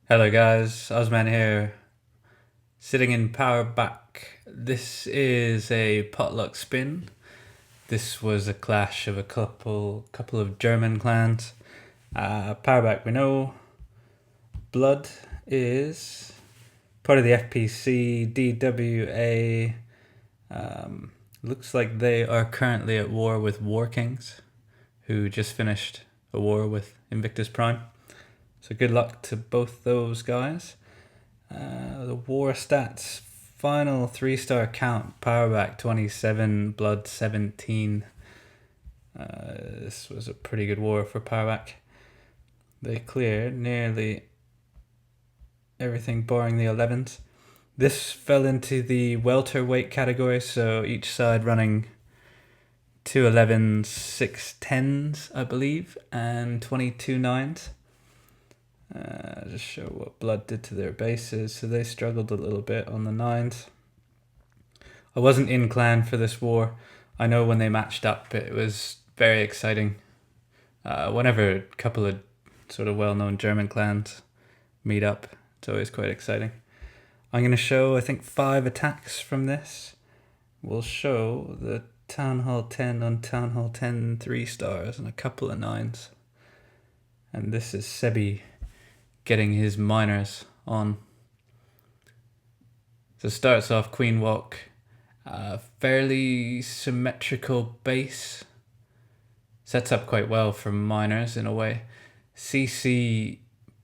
Hello guys, OzMan here, sitting in Peuerbach. This is a potluck spin. This was a clash of a couple of German clans. Peuerbach, we know. Blood is part of the FPC, DWA. Looks like they are currently at war with War Kings, who just finished a war with Invictus Prime. So good luck to both those guys. The war stats: final 3-star count, Peuerbach 27, Blood 17. This was a pretty good war for Peuerbach. They cleared nearly everything barring the 11s. This fell into the welterweight category, so each side running 2 11s, 6 10s, I believe, and 22 9s. Just show what Blood did to their bases. So they struggled a little bit on the 9s. I wasn't in clan for this war. I know when they matched up, it was very exciting. Whenever a couple of sort of well-known German clans meet up, it's always quite exciting. I'm going to show, I think, 5 attacks from this. We'll show the Town Hall 10 on Town Hall 10 3 stars and a couple of 9s. And this is Sebi getting his miners on. So starts off Queen Walk, fairly symmetrical base, sets up quite well for miners in a way. CC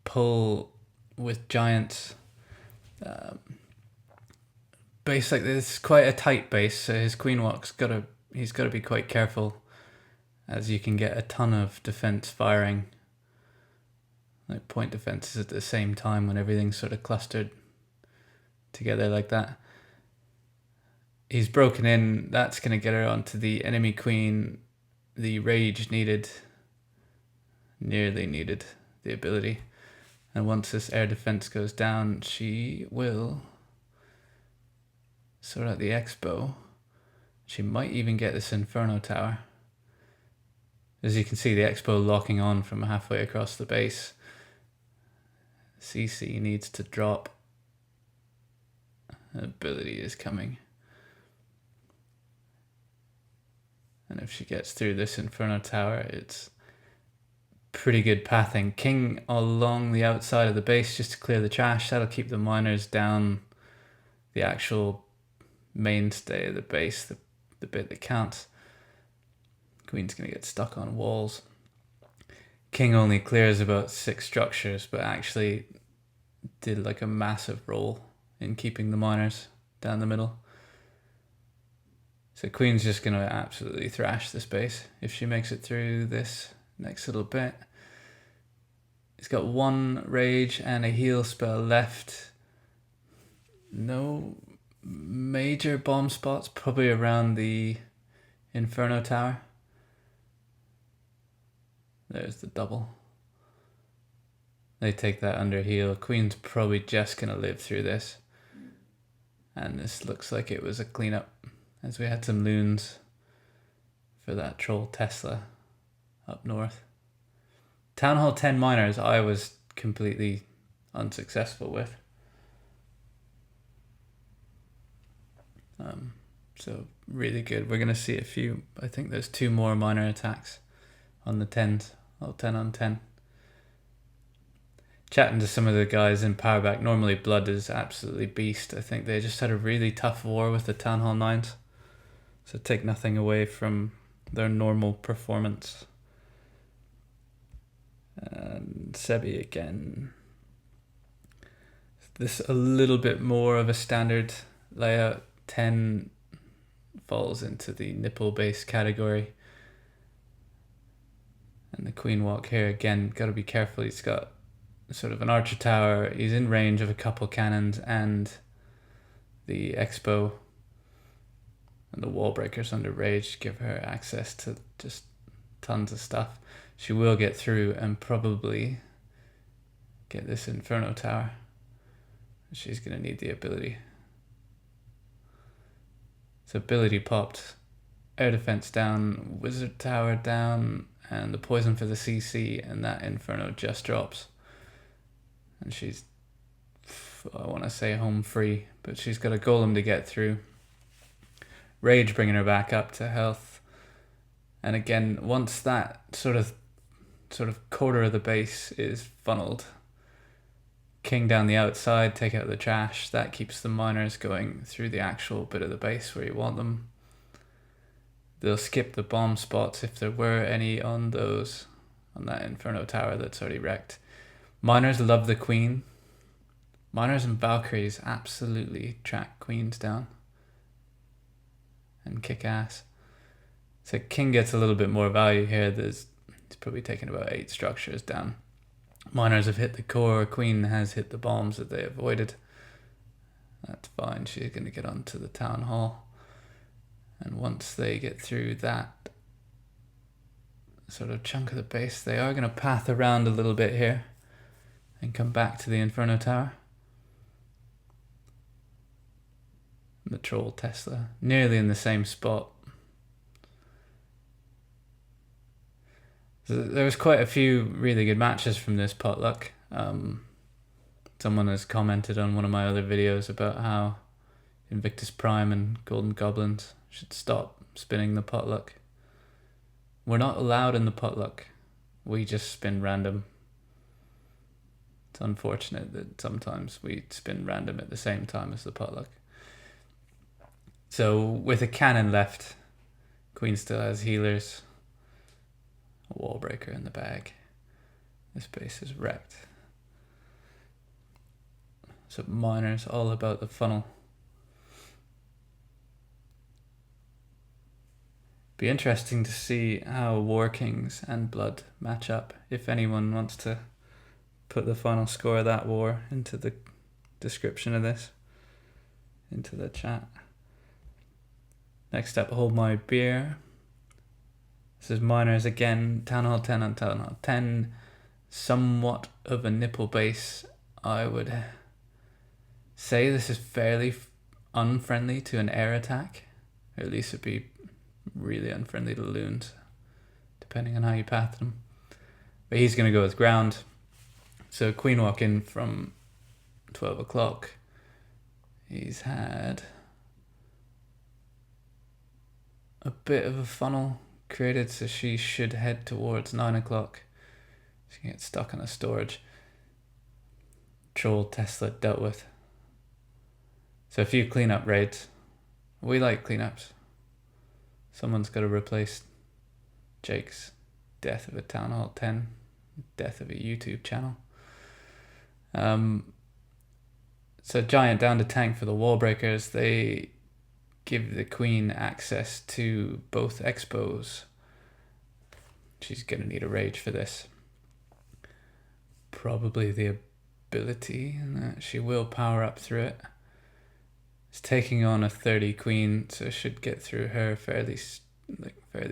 pull with giants. Base like this, quite a tight base, so his Queen Walk's he's got to be quite careful, as you can get a ton of defense firing, like point defenses at the same time when everything's sort of clustered together like that. He's broken in. That's going to get her onto the enemy queen. The rage nearly needed the ability. And once this air defense goes down, she will sort out the expo. She might even get this Inferno Tower. As you can see, the expo locking on from halfway across the base. CC needs to drop. An ability is coming. And if she gets through this Inferno Tower, it's pretty good pathing. King along the outside of the base just to clear the trash. That'll keep the miners down the actual mainstay of the base, the bit that counts. Queen's going to get stuck on walls. King only clears about 6 structures, but actually did like a massive role in keeping the miners down the middle. So Queen's just going to absolutely thrash this base if she makes it through this next little bit. He's got 1 rage and a heal spell left. No major bomb spots, probably around the Inferno Tower. There's the double. They take that under heal. Queen's probably just going to live through this. And this looks like it was a cleanup, as we had some loons for that troll Tesla up north. Town Hall 10 miners I was completely unsuccessful with. So really good. We're going to see a few. I think there's 2 more miner attacks on the 10s. All 10 on 10. Chatting to some of the guys in Peuerbach, normally Blood is absolutely beast. I think they just had a really tough war with the Town Hall 9s. So take nothing away from their normal performance. And Sebi again. This a little bit more of a standard layout. 10 falls into the nipple base category. And the Queen Walk here again, got to be careful. He's got sort of an archer tower. He's in range of a couple cannons and the expo. And the wall breakers under rage give her access to just tons of stuff. She will get through and probably get this Inferno Tower. She's going to need the ability. So ability popped. Air defense down. Wizard Tower down. And the poison for the CC. And that Inferno just drops. And she's I want to say home free, but she's got a golem to get through. Rage bringing her back up to health. And again, once that sort of quarter of the base is funneled, king down the outside, take out the trash. That keeps the miners going through the actual bit of the base where you want them. They'll skip the bomb spots if there were any on that Inferno tower that's already wrecked. Miners love the queen. Miners and Valkyries absolutely track queens down and kick ass. So king gets a little bit more value here. He's probably taken about 8 structures down. Miners have hit the core. Queen has hit the bombs that they avoided. That's fine. She's going to get onto the town hall. And once they get through that sort of chunk of the base, they are going to path around a little bit here and come back to the Inferno tower. The troll Tesla, nearly in the same spot. There was quite a few really good matches from this PotLuck. Someone has commented on one of my other videos about how Invictus Prime and Golden Goblins should stop spinning the PotLuck. We're not allowed in the PotLuck. We just spin random. It's unfortunate that sometimes we spin random at the same time as the PotLuck. So with a cannon left, Queen still has healers. A wall breaker in the bag. This base is wrecked. So miners, all about the funnel. Be interesting to see how War Kings and Blood match up. If anyone wants to put the final score of that war into the description of this, into the chat. Next up, Hold My Beer. This is miners again, Town Hall 10 on Town Hall 10. Somewhat of a nipple base. I would say this is fairly unfriendly to an air attack. Or at least it'd be really unfriendly to loons, depending on how you path them. But he's going to go with ground. So Queen walk in from 12 o'clock. He's had a bit of a funnel created, so she should head towards 9 o'clock. She can get stuck on a storage. Troll Tesla dealt with. So a few cleanup raids. We like cleanups. Someone's got to replace Jake's death of a Town Hall 10, death of a YouTube channel. So Giant down to tank for the wall breakers. They give the Queen access to both expos. She's going to need a rage for this. Probably the ability, and she will power up through it. It's taking on a 30 Queen, so should get through her fairly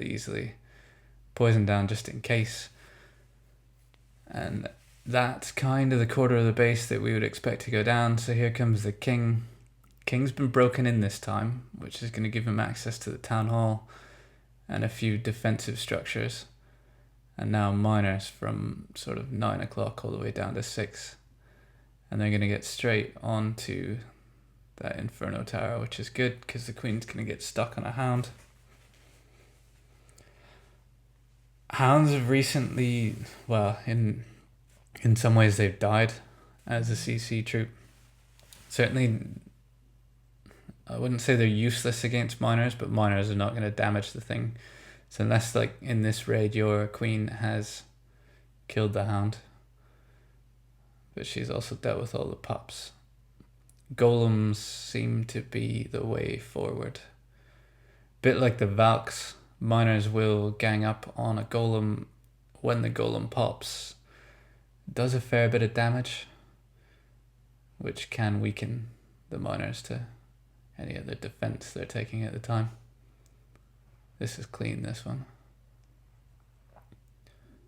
easily. Poison down just in case. And that's kind of the quarter of the base that we would expect to go down. So here comes the king. King's been broken in this time, which is going to give him access to the town hall and a few defensive structures. And now miners from sort of 9 o'clock all the way down to 6. And they're going to get straight onto that Inferno tower, which is good because the Queen's going to get stuck on a hound. Hounds have recently, well, in some ways they've died as a CC troop. Certainly, I wouldn't say they're useless against miners, but miners are not going to damage the thing. So unless, like, in this raid, your Queen has killed the hound. But she's also dealt with all the pups. Golems seem to be the way forward. Bit like the Valks, miners will gang up on a golem when the golem pops. Does a fair bit of damage, which can weaken the miners to any other defense they're taking at the time. This is clean, this one.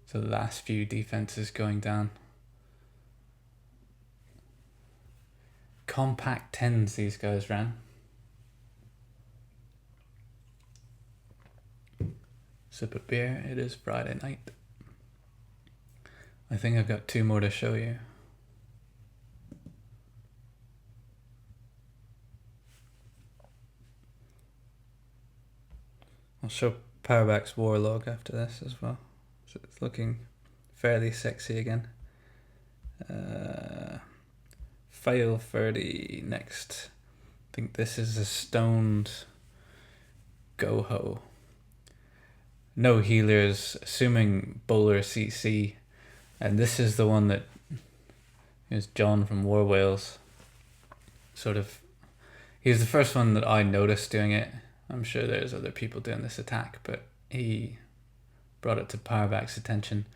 So the last few defenses going down. Compact 10s these guys ran. Sip of beer. It is Friday night. I think I've got 2 more to show you. I'll show Peuerbach's Warlog after this as well. So it's looking fairly sexy again. Fail 30 next. I think this is a stoned GoBoHo. No healers, assuming bowler CC. And this is the one that is John from War Whales. He was the first one that I noticed doing it. I'm sure there's other people doing this attack, but he brought it to Peuerbach's attention.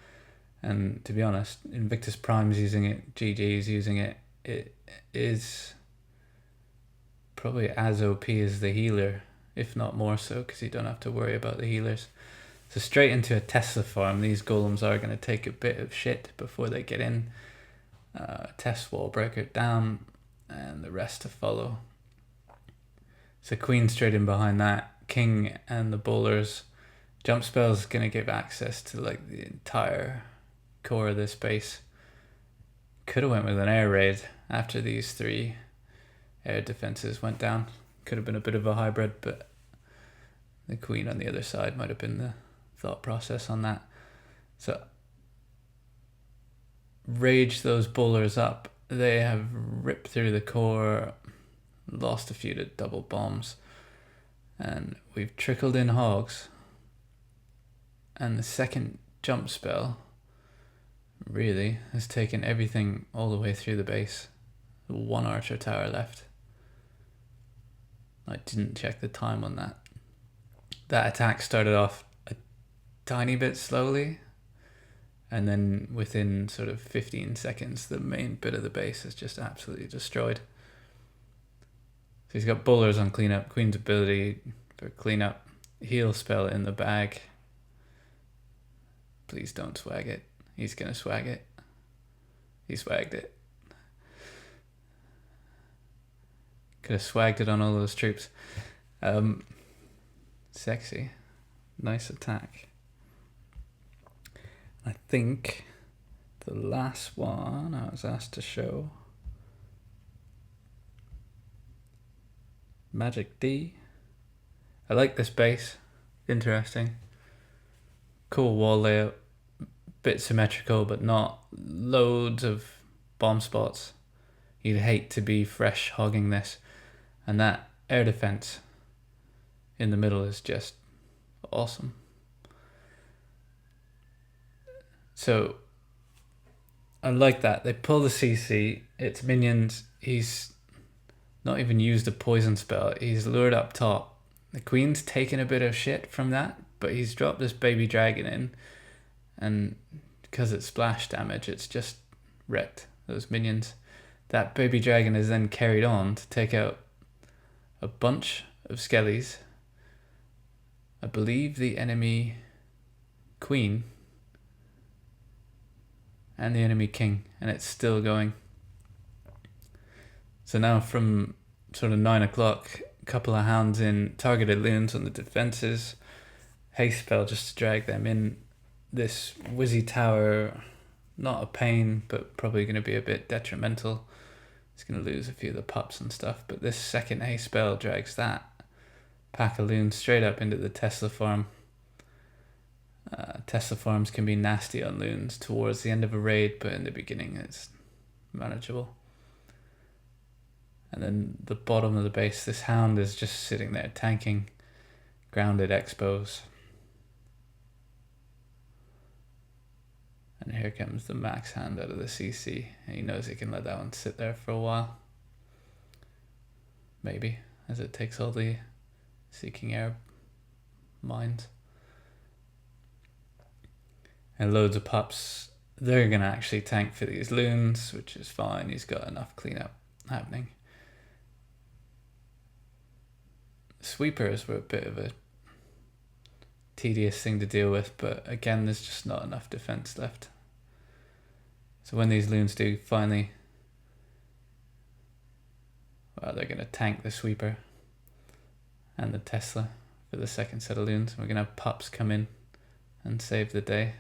And to be honest, Invictus Prime's using it, GG's using it. It is probably as OP as the healer, if not more so, because you don't have to worry about the healers. So straight into a Tesla farm. These golems are going to take a bit of shit before they get in. Test wall breaker down, and the rest to follow. So Queen straight in behind that. King and the bowlers. Jump spell is going to give access to like the entire core of this base. Could have went with an air raid after these 3 air defenses went down. Could have been a bit of a hybrid, but the Queen on the other side might have been the thought process on that. So rage those bowlers up. They have ripped through the core, lost a few to double bombs, and we've trickled in hogs. And the second jump spell really has taken everything all the way through the base. 1 archer tower left. I didn't check the time on that. That attack started off a tiny bit slowly, and then within sort of 15 seconds the main bit of the base is just absolutely destroyed. So he's got bowlers on cleanup, Queen's ability for cleanup, heal spell in the bag. Please don't swag it. He's gonna swag it. He swagged it. Could have swagged it on all those troops. Sexy. Nice attack. I think the last one I was asked to show. Magic D. I like this base. Interesting. Cool wall layout. Bit symmetrical, but not loads of bomb spots. You'd hate to be fresh hogging this. And that air defense in the middle is just awesome. So I like that. They pull the CC, it's minions. He's not even used a poison spell. He's lured up top. The Queen's taken a bit of shit from that, but he's dropped this baby dragon in, and because it's splash damage, it's just wrecked those minions. That baby dragon is then carried on to take out a bunch of skellies. I believe the enemy Queen and the enemy King, and it's still going. So now from sort of 9 o'clock, a couple of hounds in, targeted loons on the defenses, haste spell just to drag them in. This Wizzy Tower, not a pain, but probably going to be a bit detrimental. It's going to lose a few of the pups and stuff, but this second haste spell drags that pack of loons straight up into the Tesla farm. Tesla farms can be nasty on loons towards the end of a raid, but in the beginning it's manageable. And then the bottom of the base, this hound is just sitting there tanking grounded expos. And here comes the max hand out of the CC. And he knows he can let that one sit there for a while. Maybe, as it takes all the seeking air mines. And loads of pups. They're going to actually tank for these loons, which is fine. He's got enough cleanup happening. Sweepers were a bit of a tedious thing to deal with, but again, there's just not enough defense left. So when these loons do finally, well, they're going to tank the sweeper and the Tesla for the second set of loons. We're going to have pups come in and save the day.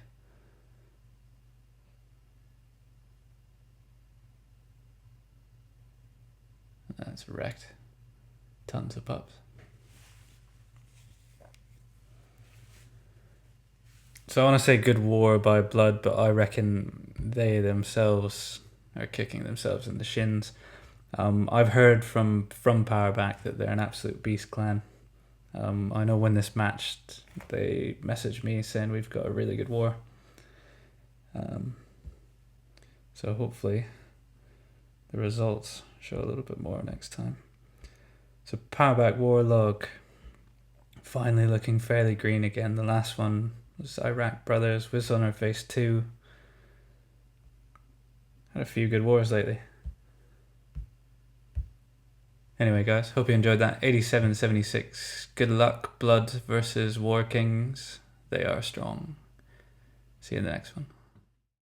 That's wrecked. Tons of pups. So I want to say good war by blood, but I reckon they themselves are kicking themselves in the shins. I've heard from Peuerbach that they're an absolute beast clan. I know when this matched, they messaged me saying we've got a really good war. So hopefully the results show a little bit more next time. So Peuerbach Warlog, finally looking fairly green again. The last one was Iraq Brothers, was on our face too. Had a few good wars lately. Anyway guys, hope you enjoyed that. 87-76. Good luck, Blood versus War Kings. They are strong. See you in the next one.